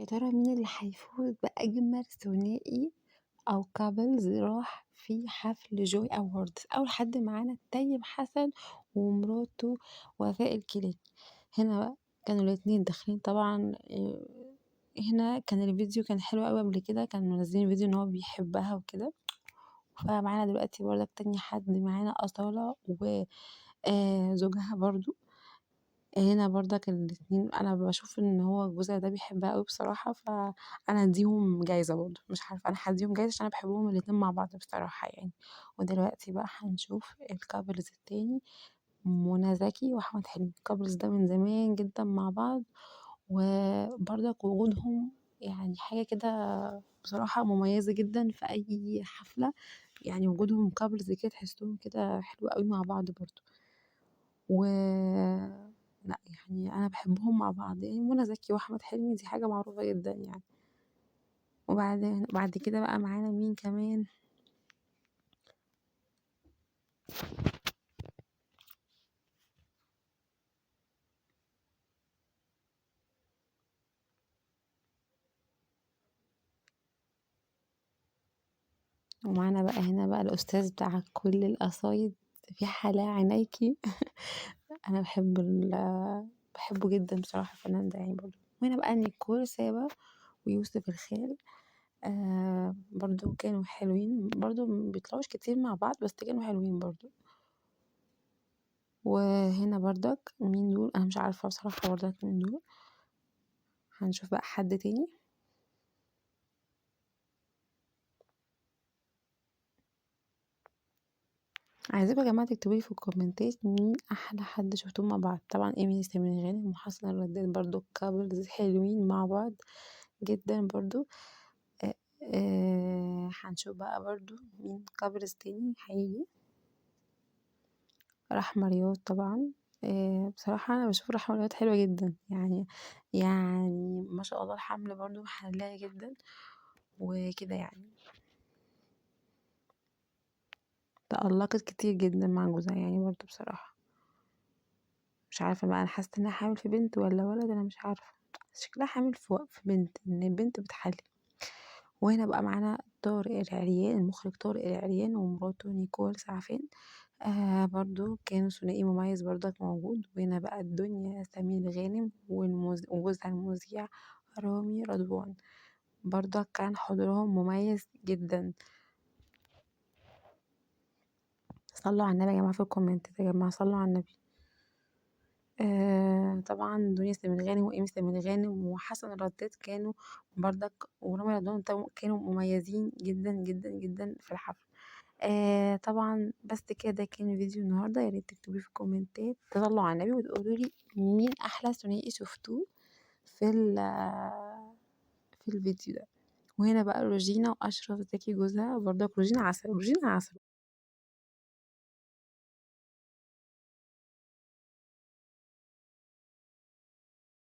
يا ترى مين اللي هيفوز بأجمل ثنائي أو كابلز راح في حفل جوي أووردز؟ أول حد معانا الطيب حسن ومراته وفاء الكيلاني. هنا بقى كانوا الاتنين داخلين طبعا. هنا كان الفيديو كان حلو قوي. قبل كده كانوا منزلين فيديو ان هو بيحبها وكده. فمعانا دلوقتي برضك تاني حد معانا أصالة وزوجها برضو. هنا برضك الاتنين انا بشوف ان هو جوزها ده بيحبها قوي بصراحة، فانا هديهم جايزة برضو. مش عارفة، انا هديهم جايزة عشان انا بحبهم الاتنين مع بعض بصراحة يعني. ودلوقتي بقى هنشوف الكابلز التاني، منى زكي واحمد حلمي. الكابلز ده من زمان جدا مع بعض، وبرضك وجودهم يعني حاجة كده بصراحة مميزة جدا في اي حفلة. يعني وجودهم كابلز كده تحسهم كده حلو قوي مع بعض برضو. و لأ، يعني أنا باحبهم مع بعض، يعني منى زكي وأحمد حلمي دي حاجة معروفة جدًا يعني. بعد كده بقى معانا مين كمان؟ ومعانا بقى هنا بقى الأستاذ بتاع كل القصايد، في حلا عينيكِ. أنا باحبه جدًا بصراحة الفنان ده يعني برضه. وهنا بقى نيكول سابا ويوسف الخال، برضه كانوا حلوين، برضه مبيطلعوش كتير مع بعض بس كانوا حلوين برضه. وهنا برضك مين دول؟ أنا مش عارفة بصراحة برضك مين دول. هنشوف بقى حد تاني. عايزاكم يا جماعة تكتبولي في الكومنتات مين أحلى حد شفتوه مع بعض. طبعا إيمي سمير غانم وحسن الرداد برضو كابلز حلوين مع بعض جدا برضو. هنشوف بقى برضو مين كابلز تاني هيجي. رحمة رياض طبعا. بصراحة أنا بشوف رحمة رياض حلوة جدا يعني ما شاء الله الحمل برضو حلها جدا وكده يعني. تألقت كتير جدا مع جوزها يعني برضو بصراحة. مش عارفة بقى، أنا حاسة إنها حامل في بنت ولا ولد، أنا مش عارفة. شكلها حامل في بنت، إن البنت بتحلم. وهنا بقى معانا طارق العريان، المخرج طارق العريان ومراته نيكول سعفان. برضو كانوا ثنائي مميز برضك موجود. وهنا بقى الدنيا سمير غانم وجوزها المذيع رامي رضوان، برضك كان حضورهم مميز جدا. صلوا على النبي يا جماعة في الكومنتات، يا جماعة صلوا على النبي. طبعا دنيا سمير غانم وإيمي سمير غانم وحسن الرداد كانوا برضك، ورامي رضوان كانوا مميزين جدا جدا جدا في الحفل. طبعا بس كده، ده كان فيديو النهارده. يا ريت تكتبوا في الكومنتات تصلوا على النبي وتقولوا لي مين احلى ثنائي شفتوه في في الفيديو ده. وهنا بقى روجينا واشرف زكي جوزها، برضك روجينا عسل، روجينا عسل.